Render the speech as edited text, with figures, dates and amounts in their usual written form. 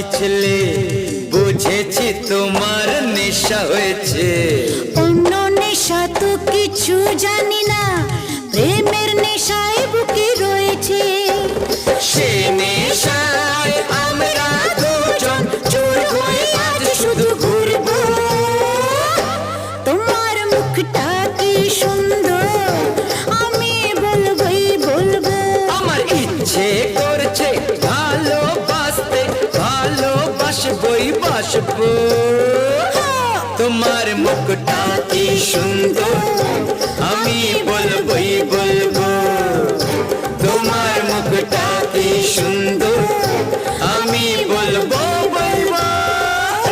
পিছলে বুঝেছি তোমার নেশা হয়েছে। অন্য নেশা তো কিছু জানি না, প্রেমের নেশায় বুকে রয়েছে। সে নেশায় আমরা দুজন চোর হয়ে আজ শুধু ঘুরবো। তোমার মুখটা কি সুন্দর, আমি বলবোই বলবো। আমার ইচ্ছে করছে ভালোবাসতে, ভালোবাসবই বাসবো। তোমার মুখটা কি সুন্দর, আমি বলবোই বলবো। তোমার মুখটা কি সুন্দর, আমি